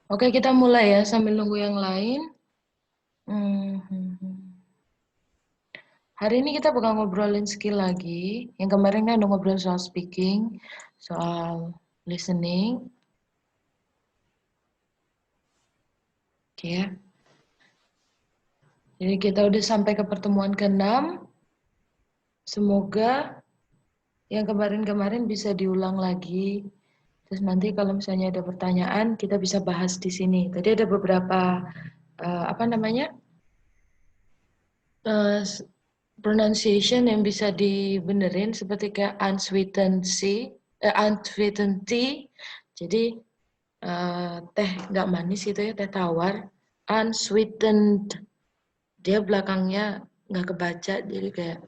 Oke, kita mulai ya sambil nunggu yang lain. Hari ini kita bakal ngobrolin skill lagi. Yang kemarin kan udah ngobrol soal speaking, soal listening. Oke ya. Jadi kita udah sampai ke pertemuan ke-6. Semoga yang kemarin-kemarin bisa diulang lagi. Terus nanti kalau misalnya ada pertanyaan, kita bisa bahas di sini. Tadi ada beberapa pronunciation yang bisa dibenerin seperti kayak unsweetened tea. Jadi teh nggak manis itu ya, teh tawar. Unsweetened, dia belakangnya nggak kebaca, jadi kayak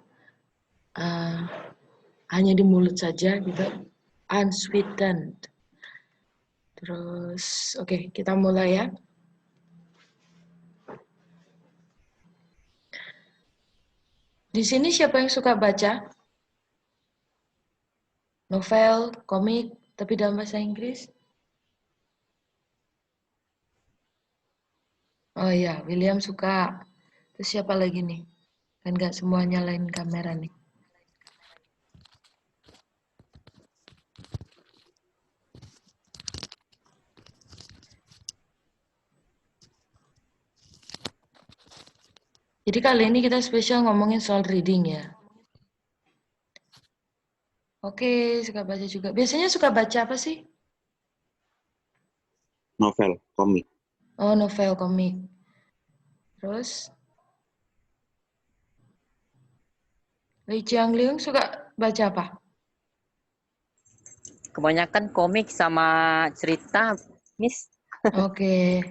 hanya di mulut saja gitu. Unsweetened. Terus, oke, kita mulai ya. Di sini siapa yang suka baca? Novel, komik, tapi dalam bahasa Inggris? Oh iya, William suka. Terus siapa lagi nih? Kan nggak semua nyalain kamera nih. Jadi kali ini kita spesial ngomongin soal reading ya. Oke, suka baca juga. Biasanya suka baca apa sih? Novel, komik. Oh, novel, komik. Terus, Lee Chiang Liung suka baca apa? Kebanyakan komik sama cerita, Miss. Oke.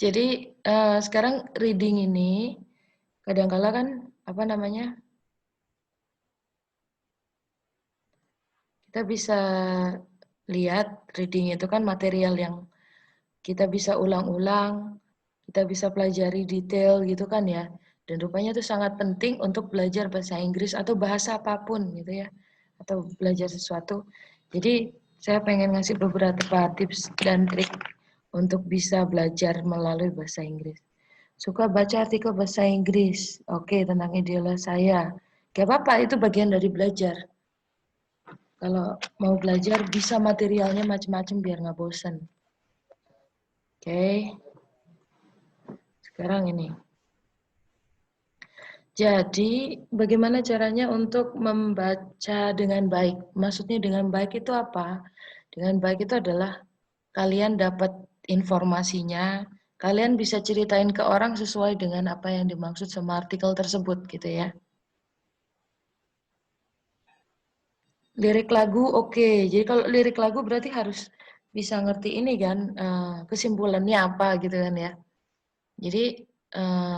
Jadi sekarang reading ini kadang-kala kan apa namanya? Kita bisa lihat reading itu kan material yang kita bisa ulang-ulang, kita bisa pelajari detail gitu kan ya. Dan rupanya itu sangat penting untuk belajar bahasa Inggris atau bahasa apapun gitu ya. Atau belajar sesuatu. Jadi saya pengen ngasih beberapa tips dan trik untuk bisa belajar melalui bahasa Inggris. Suka baca artikel bahasa Inggris. Oke, tentang idola saya. Gak apa-apa, itu bagian dari belajar. Kalau mau belajar bisa materialnya macam-macam biar nggak bosan. Oke. Sekarang ini. Jadi, bagaimana caranya untuk membaca dengan baik? Maksudnya dengan baik itu apa? Dengan baik itu adalah kalian dapat informasinya, kalian bisa ceritain ke orang sesuai dengan apa yang dimaksud sama artikel tersebut gitu ya. Lirik lagu oke. Jadi kalau lirik lagu berarti harus bisa ngerti ini kan, kesimpulannya apa gitu kan ya. Jadi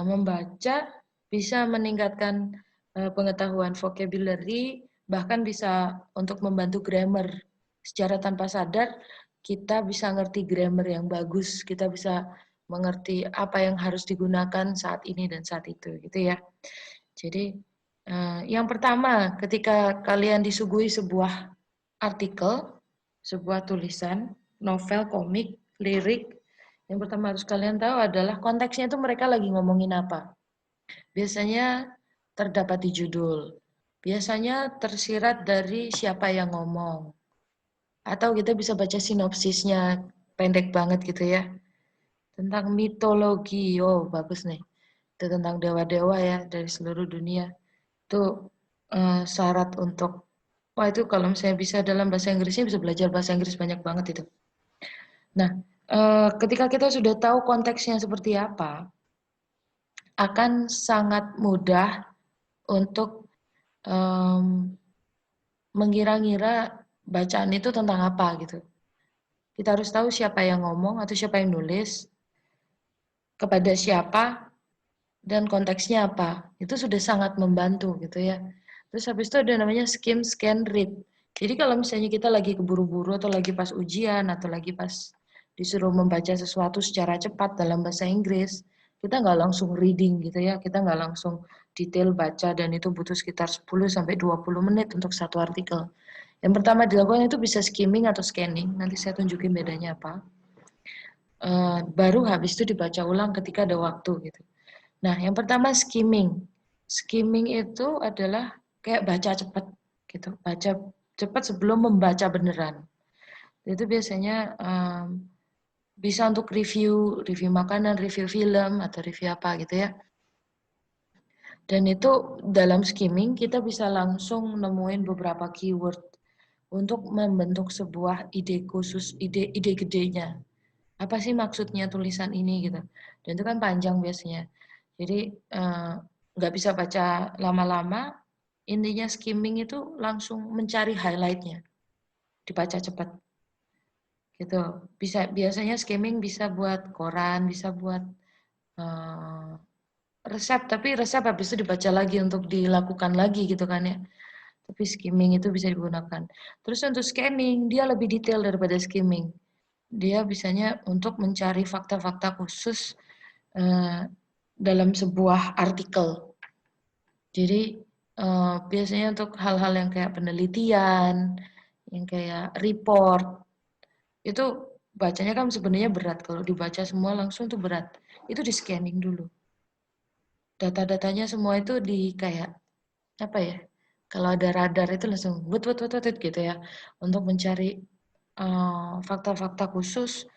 membaca bisa meningkatkan pengetahuan vocabulary, bahkan bisa untuk membantu grammar. Secara tanpa sadar kita bisa ngerti grammar yang bagus, kita bisa mengerti apa yang harus digunakan saat ini dan saat itu gitu ya. Jadi yang pertama ketika kalian disuguhi sebuah artikel, sebuah tulisan, novel, komik, lirik, yang pertama harus kalian tahu adalah konteksnya itu mereka lagi ngomongin apa. Biasanya terdapat di judul. Biasanya tersirat dari siapa yang ngomong. Atau kita bisa baca sinopsisnya, pendek banget gitu ya. Tentang mitologi, oh bagus nih. Itu tentang dewa-dewa ya dari seluruh dunia. Itu syarat untuk, wah itu kalau misalnya bisa dalam bahasa Inggrisnya bisa belajar bahasa Inggris banyak banget itu. Nah, ketika kita sudah tahu konteksnya seperti apa, akan sangat mudah untuk mengira-ngira bacaan itu tentang apa gitu. Kita harus tahu siapa yang ngomong atau siapa yang nulis, kepada siapa, dan konteksnya apa. Itu sudah sangat membantu gitu ya. Terus habis itu ada namanya skim, scan, read. Jadi kalau misalnya kita lagi keburu-buru atau lagi pas ujian atau lagi pas disuruh membaca sesuatu secara cepat dalam bahasa Inggris, kita nggak langsung reading gitu ya, kita nggak langsung detail baca dan itu butuh sekitar 10-20 menit untuk satu artikel. Yang pertama dilakukan itu bisa skimming atau scanning. Nanti saya tunjukin bedanya apa. Baru habis itu dibaca ulang ketika ada waktu gitu. Nah, yang pertama skimming. Skimming itu adalah kayak baca cepat gitu. Baca cepat sebelum membaca beneran. Itu biasanya bisa untuk review makanan, review film, atau review apa gitu ya. Dan itu dalam skimming kita bisa langsung nemuin beberapa keyword untuk membentuk sebuah ide khusus, ide gedenya. Apa sih maksudnya tulisan ini gitu. Dan itu kan panjang biasanya. Jadi nggak bisa baca lama-lama. Intinya skimming itu langsung mencari highlightnya, dibaca cepat. Gitu. Biasanya skimming bisa buat koran, bisa buat resep, tapi resep habis itu dibaca lagi untuk dilakukan lagi gitu kan ya. Tapi skimming itu bisa digunakan. Terus untuk scanning, dia lebih detail daripada skimming. Dia bisanya untuk mencari fakta-fakta khusus dalam sebuah artikel. Jadi biasanya untuk hal-hal yang kayak penelitian, yang kayak report, itu bacanya kan sebenarnya berat. Kalau dibaca semua langsung tuh berat. Itu di scanning dulu. Data-datanya semua itu di kayak apa ya? Kalau ada radar itu langsung wut gitu ya, untuk mencari fakta-fakta khusus,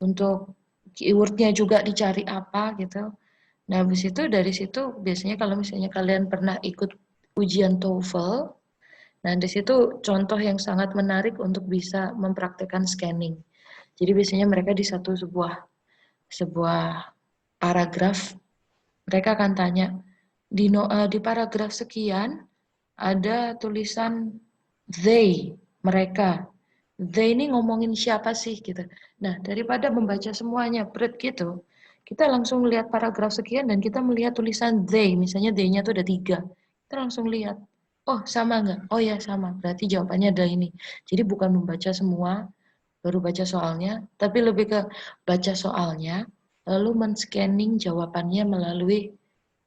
untuk keywordnya juga dicari apa gitu. Nah, habis itu dari situ biasanya kalau misalnya kalian pernah ikut ujian TOEFL, nah di situ contoh yang sangat menarik untuk bisa mempraktekkan scanning. Jadi biasanya mereka di sebuah paragraf mereka akan tanya di paragraf sekian ada tulisan they, mereka. They ini ngomongin siapa sih gitu. Nah, daripada membaca semuanya berat gitu, kita langsung lihat paragraf sekian dan kita melihat tulisan they, misalnya they-nya tuh ada 3. Kita langsung lihat, oh sama nggak? Oh ya sama, berarti jawabannya ada ini. Jadi bukan membaca semua, baru baca soalnya, tapi lebih ke baca soalnya, lalu men-scanning jawabannya melalui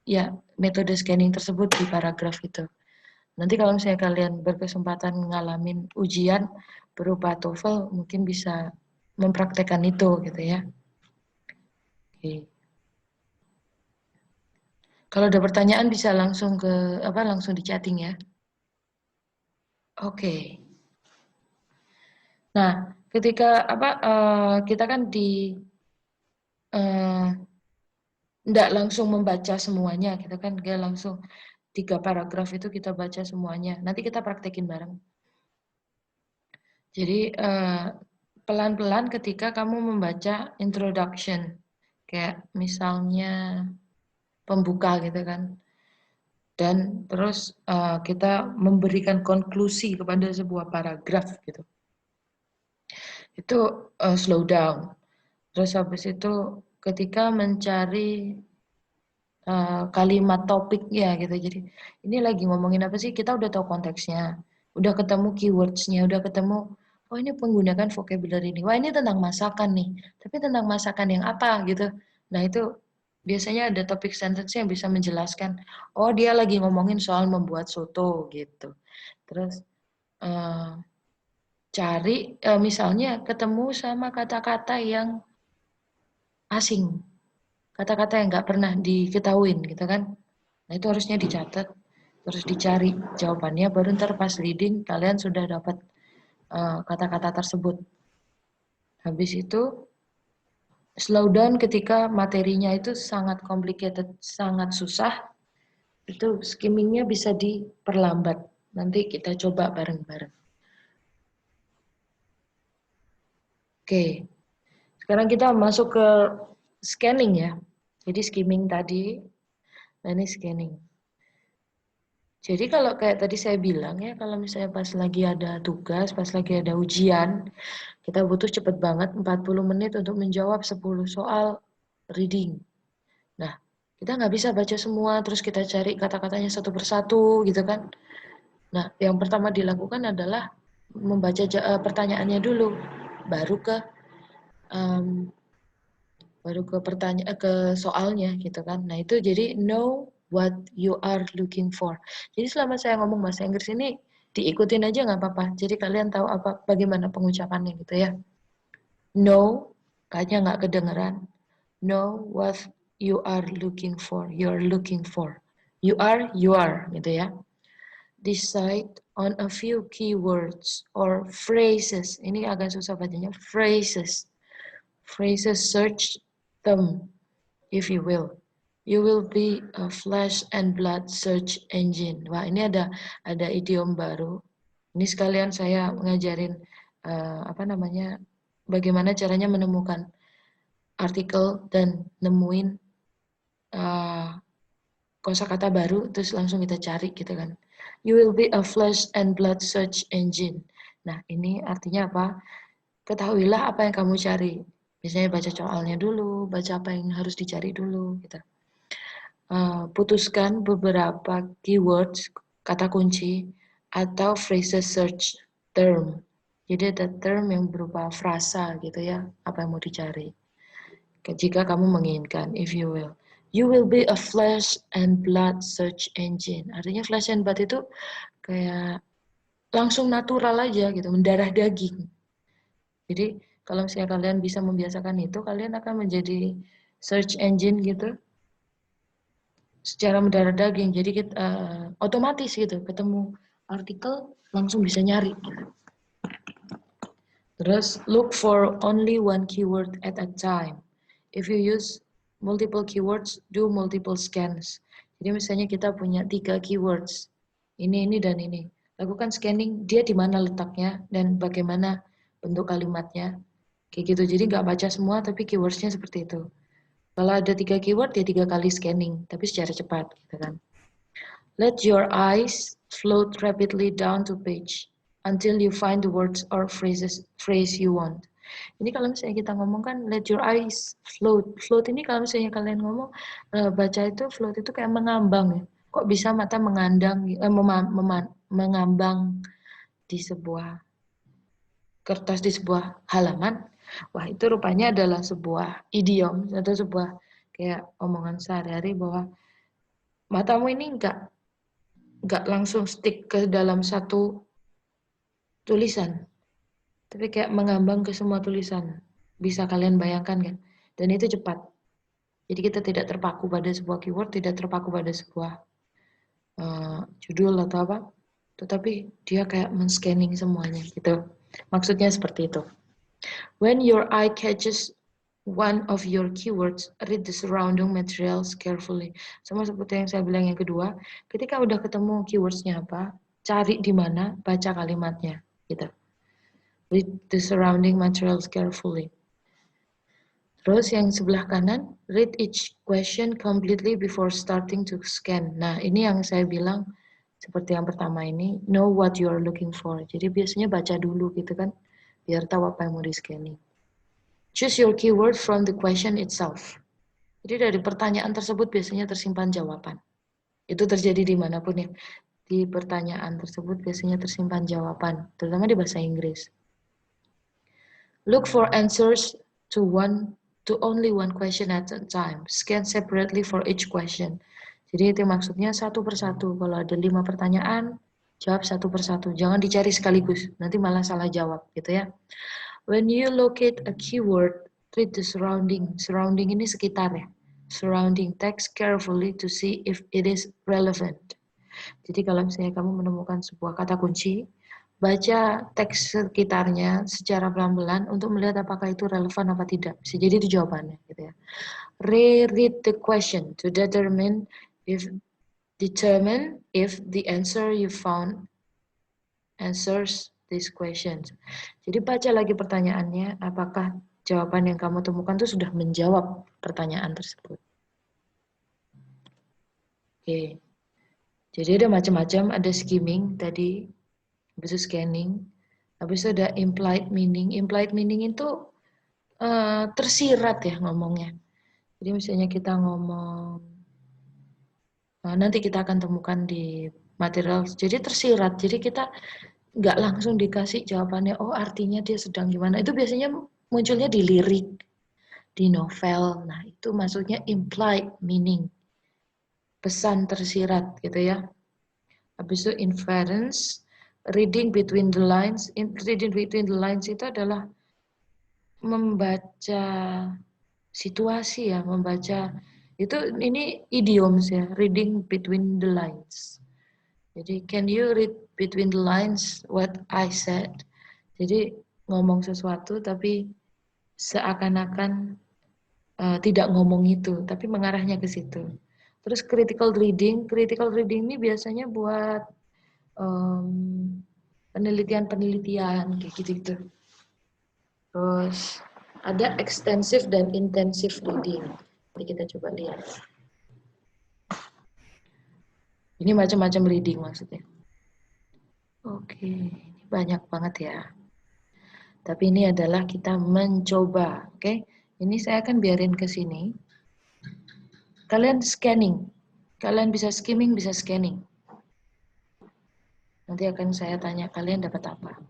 ya metode scanning tersebut di paragraf itu. Nanti kalau misalnya kalian berkesempatan ngalamin ujian berupa TOEFL, mungkin bisa mempraktekkan itu gitu ya. Oke. Kalau ada pertanyaan bisa langsung langsung di chatting ya. Oke. Nah, ketika kita kan enggak langsung membaca semuanya, kita kan enggak langsung 3 paragraf itu kita baca semuanya. Nanti kita praktekin bareng. Jadi pelan-pelan ketika kamu membaca introduction, kayak misalnya pembuka gitu kan, dan terus kita memberikan konklusi kepada sebuah paragraf gitu. Itu slow down. Terus habis itu ketika mencari kalimat topiknya gitu. Jadi ini lagi ngomongin apa sih? Kita udah tahu konteksnya, udah ketemu keywords-nya, udah ketemu oh ini menggunakan vocabulary ini. Wah ini tentang masakan nih. Tapi tentang masakan yang apa gitu. Nah itu biasanya ada topik sentence yang bisa menjelaskan. Oh dia lagi ngomongin soal membuat soto gitu. Terus cari misalnya ketemu sama kata-kata yang asing. Kata-kata yang nggak pernah diketahuin gitu kan. Nah itu harusnya dicatat, terus dicari jawabannya, baru ntar pas reading kalian sudah dapat kata-kata tersebut. Habis itu slow down ketika materinya itu sangat complicated, sangat susah, itu skimmingnya bisa diperlambat. Nanti kita coba bareng-bareng. Oke, sekarang kita masuk ke scanning ya. Jadi skimming tadi, nah ini scanning. Jadi kalau kayak tadi saya bilang ya, kalau misalnya pas lagi ada tugas, pas lagi ada ujian, kita butuh cepet banget 40 menit untuk menjawab 10 soal reading. Nah, kita nggak bisa baca semua, terus kita cari kata-katanya satu persatu gitu kan. Nah, yang pertama dilakukan adalah membaca pertanyaannya dulu, baru ke um, ke soalnya gitu kan. Nah, itu jadi know what you are looking for. Jadi selama saya ngomong bahasa Inggris ini Diikutin aja nggak apa-apa. Jadi kalian tahu bagaimana pengucapannya gitu ya. Know, kayaknya nggak kedengeran. Know what you are looking for. You're looking for. You are gitu ya. Decide on a few keywords or phrases. Ini agak susah bacanya. Phrases. Phrases, search them if you will. You will be a flesh and blood search engine. Wah, ini ada idiom baru. Ini sekalian saya ngajarin bagaimana caranya menemukan artikel dan nemuin kosakata baru, terus langsung kita cari gitu kan. You will be a flesh and blood search engine. Nah, ini artinya apa? Ketahuilah apa yang kamu cari. Biasanya baca soalnya dulu, baca apa yang harus dicari dulu gitu. Putuskan beberapa keywords, kata kunci, atau phrases search term. Jadi ada term yang berupa frasa gitu ya, apa yang mau dicari. Jika kamu menginginkan, if you will. You will be a flesh and blood search engine. Artinya flesh and blood itu kayak langsung natural aja gitu, mendarah daging. Jadi kalau misalnya kalian bisa membiasakan itu, kalian akan menjadi search engine gitu secara mendarah daging. Jadi kita otomatis gitu, ketemu artikel langsung bisa nyari. Gitu. Terus look for only one keyword at a time. If you use multiple keywords, do multiple scans. Jadi misalnya kita punya 3 keywords, ini dan ini. Lakukan scanning, dia di mana letaknya dan bagaimana bentuk kalimatnya. Kayak gitu, jadi nggak baca semua tapi keywordsnya seperti itu. Kalau ada 3 keyword, ya 3 kali scanning, tapi secara cepat. Gitu kan. Let your eyes float rapidly down to page until you find the words or phrase you want. Ini kalau misalnya kita ngomong kan let your eyes float. Float ini kalau misalnya kalian ngomong baca itu float itu kayak mengambang ya. Kok bisa mata mengambang di sebuah kertas di sebuah halaman? Wah, itu rupanya adalah sebuah idiom atau sebuah kayak omongan sehari-hari bahwa matamu ini nggak langsung stick ke dalam satu tulisan, tapi kayak mengambang ke semua tulisan. Bisa kalian bayangkan kan? Dan itu cepat. Jadi kita tidak terpaku pada sebuah keyword, tidak terpaku pada sebuah judul atau apa, tetapi dia kayak men-scanning semuanya gitu. Maksudnya seperti itu. When your eye catches one of your keywords, read the surrounding materials carefully. Sama seperti yang saya bilang yang kedua, ketika udah ketemu keywordsnya apa, cari di mana, baca kalimatnya, gitu. Read the surrounding materials carefully. Terus yang sebelah kanan, read each question completely before starting to scan. Nah, ini yang saya bilang seperti yang pertama ini, know what you are looking for. Jadi biasanya baca dulu gitu kan, biar tahu apa yang mau di-scanning. Choose your keyword from the question itself. Jadi dari pertanyaan tersebut biasanya tersimpan jawaban. Itu terjadi dimanapun ya. Di pertanyaan tersebut biasanya tersimpan jawaban, terutama di bahasa Inggris. Look for answers to only one question at a time. Scan separately for each question. Jadi itu maksudnya satu persatu. Kalau ada 5 pertanyaan, jawab satu persatu. Jangan dicari sekaligus, nanti malah salah jawab gitu ya. When you locate a keyword, read the surrounding. Surrounding ini sekitar ya. Surrounding text carefully to see if it is relevant. Jadi kalau misalnya kamu menemukan sebuah kata kunci, baca teks sekitarnya secara pelan-pelan untuk melihat apakah itu relevan apa tidak. Bisa jadi itu jawabannya gitu ya. Reread the question to determine if the answer you found answers these questions. Jadi baca lagi pertanyaannya, apakah jawaban yang kamu temukan itu sudah menjawab pertanyaan tersebut. Oke. Jadi ada macam-macam, ada skimming tadi, habis itu scanning, habis itu ada implied meaning. Implied meaning itu tersirat ya ngomongnya. Jadi misalnya kita ngomong, nanti kita akan temukan di material. Jadi tersirat, jadi kita nggak langsung dikasih jawabannya, oh artinya dia sedang gimana. Itu biasanya munculnya di lirik, di novel. Nah itu maksudnya implied meaning, pesan tersirat gitu ya. Habis itu inference, reading between the lines. Reading between the lines itu adalah membaca situasi ya, membaca itu ini idioms ya, reading between the lines. Jadi can you read between the lines what I said? Jadi ngomong sesuatu tapi seakan-akan tidak ngomong itu, tapi mengarahnya ke situ. Terus critical reading ini biasanya buat penelitian-penelitian kayak gitu-gitu. Terus ada extensive dan intensive reading. Jadi kita coba lihat. Ini macam-macam reading maksudnya. Oke, ini banyak banget ya. Tapi ini adalah kita mencoba, oke? Ini saya akan biarin ke sini. Kalian scanning. Kalian bisa skimming, bisa scanning. Nanti akan saya tanya kalian dapat apa.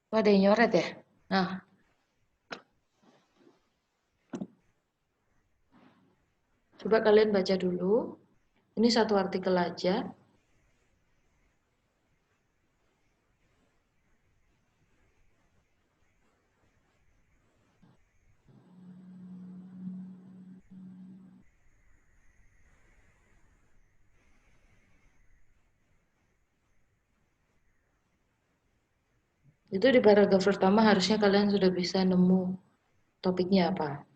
Oh, ada yang nyoret ya? Nah, coba kalian baca dulu. Ini satu artikel aja. Itu di paragraf pertama harusnya kalian sudah bisa nemu topiknya apa.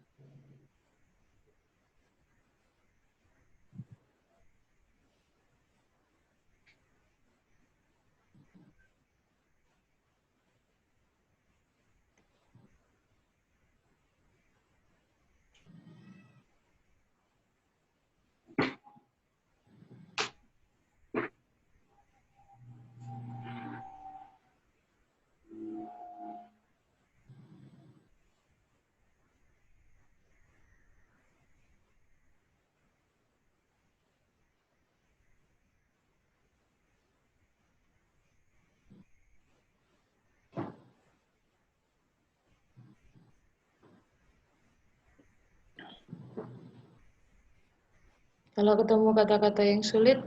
Kalau ketemu kata-kata yang sulit,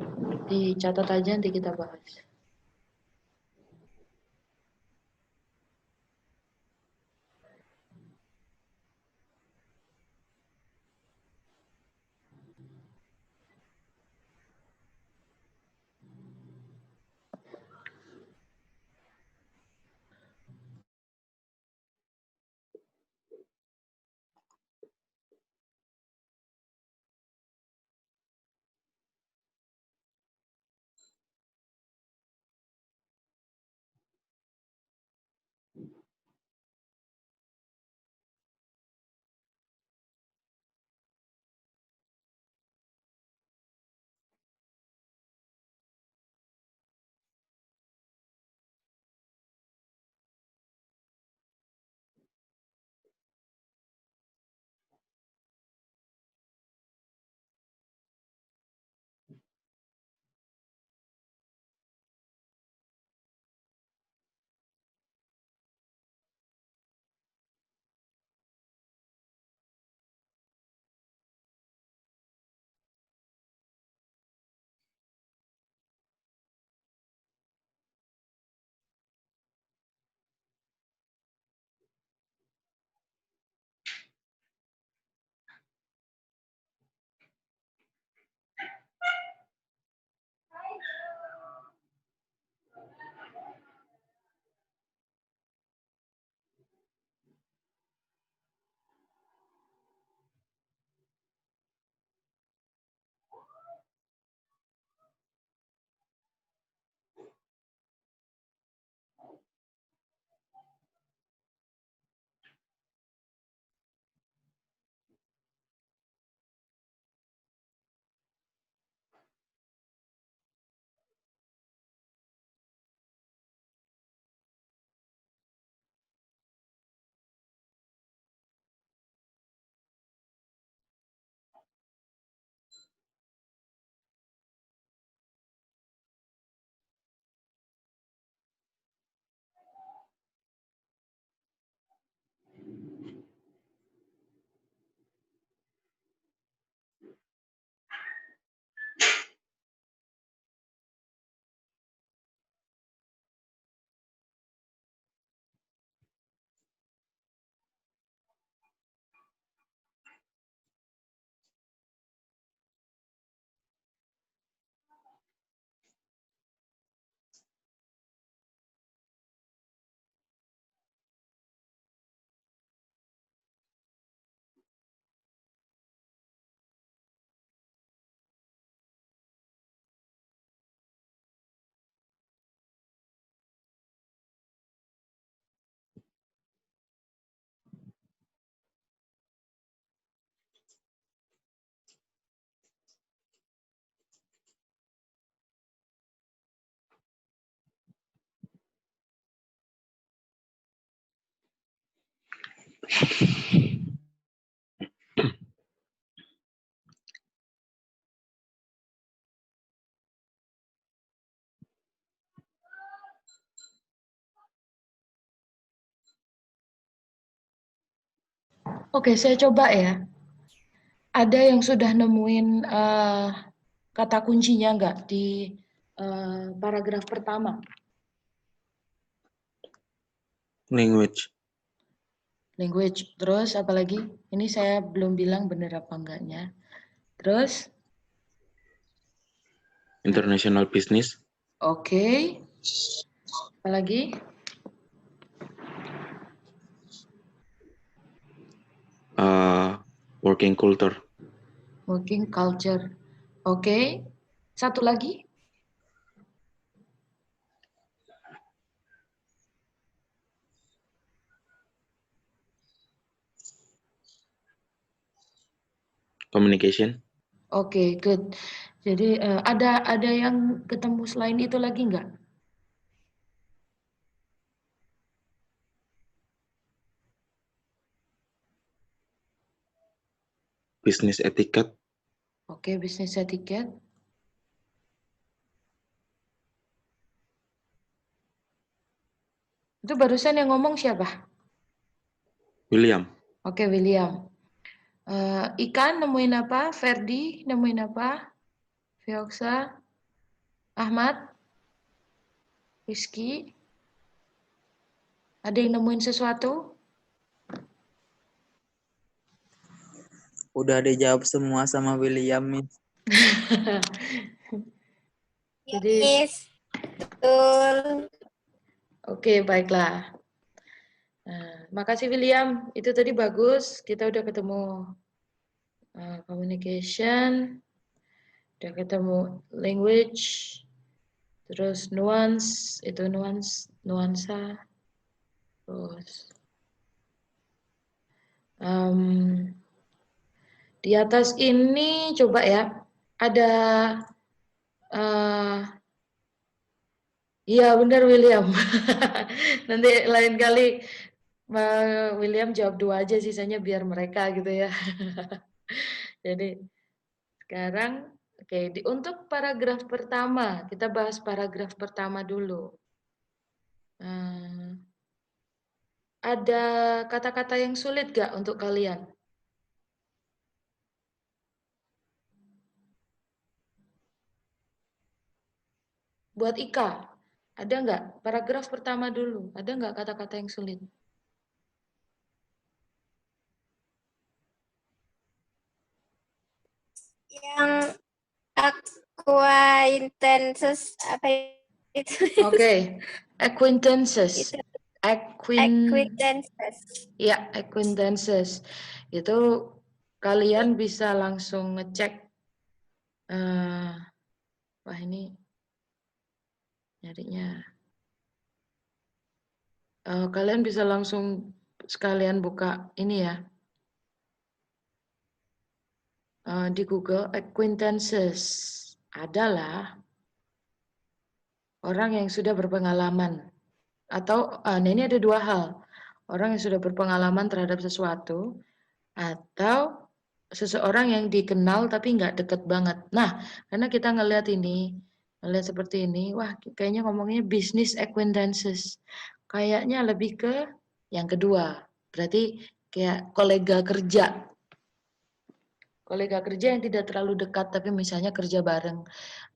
dicatat aja nanti kita bahas. Oke, saya coba ya. Ada yang sudah nemuin kata kuncinya nggak di paragraf pertama? Language. Language. Terus apa lagi? Ini saya belum bilang benar apa enggaknya. Terus? International business. Oke. Apa lagi? Working culture. Working culture. Oke. Satu lagi? Communication. Oke, good. Jadi ada yang ketemu selain itu lagi nggak? Business etiquette. Oke, bisnis etiquette. Itu barusan yang ngomong siapa? William. Oke, William. Ikan nemuin apa? Ferdi nemuin apa? Fioksa? Ahmad? Rizky? Ada yang nemuin sesuatu? Udah dijawab semua sama William, Miss. Jadi, Betul. oke, baiklah. Makasih William, itu tadi bagus. Kita udah ketemu communication, udah ketemu language, terus nuance, itu nuansa, terus di atas ini coba ya, ada iya benar William. Nanti lain kali William jawab 2 aja, sisanya biar mereka gitu ya. Jadi sekarang oke, untuk paragraf pertama, kita bahas paragraf pertama dulu. Ada kata-kata yang sulit gak untuk kalian? Buat Ika, ada nggak? Paragraf pertama dulu, ada nggak kata-kata yang sulit? Yang acquaintances apa itu? Oke, acquaintances. Itu. Acquaintances. Ya, acquaintances. Itu kalian bisa langsung ngecek. Wah ini nyarinya. Kalian bisa langsung sekalian buka ini ya. Di Google, acquaintances adalah orang yang sudah berpengalaman. Atau ini ada 2 hal. Orang yang sudah berpengalaman terhadap sesuatu, atau seseorang yang dikenal tapi nggak deket banget. Nah, karena kita ngelihat seperti ini, wah kayaknya ngomongnya business acquaintances. Kayaknya lebih ke yang kedua. Berarti kayak kolega kerja. Kolega kerja yang tidak terlalu dekat tapi misalnya kerja bareng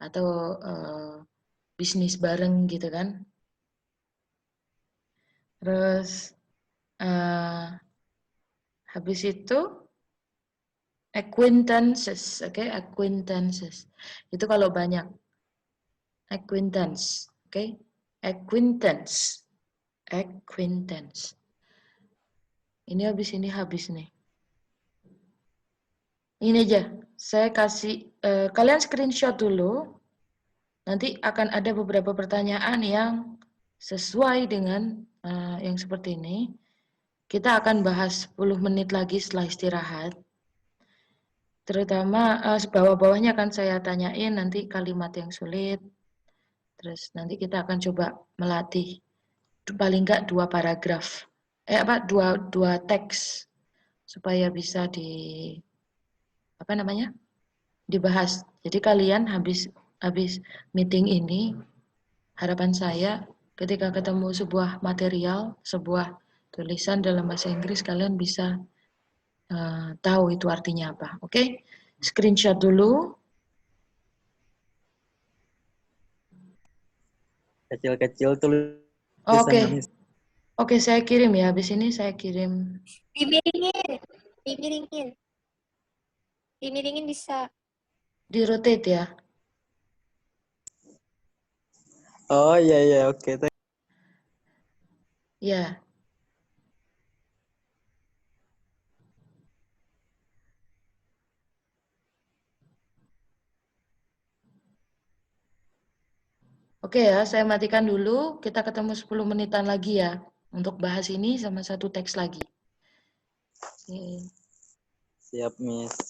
atau bisnis bareng gitu kan. Terus habis itu acquaintances, oke, acquaintances. Itu kalau banyak. Acquaintance, oke? Acquaintance. Acquaintance. Ini habis nih. Ini aja, saya kasih, kalian screenshot dulu. Nanti akan ada beberapa pertanyaan yang sesuai dengan yang seperti ini. Kita akan bahas 10 menit lagi setelah istirahat. Terutama bawah-bawahnya akan saya tanyain nanti kalimat yang sulit. Terus nanti kita akan coba melatih paling enggak 2 paragraf dua teks supaya bisa dibahas. Jadi kalian habis meeting ini, harapan saya ketika ketemu sebuah material, sebuah tulisan dalam bahasa Inggris, kalian bisa tahu itu artinya apa. Oke? Screenshot dulu. Kecil-kecil tulisannya, Oke. Miss. Oke, saya kirim ya. Habis ini saya kirim. Dimiringin bisa. Di rotate ya. Oh iya, oke. Ya. Oke ya, saya matikan dulu. Kita ketemu 10 menitan lagi ya. Untuk bahas ini sama satu teks lagi. Oke. Siap, Miss.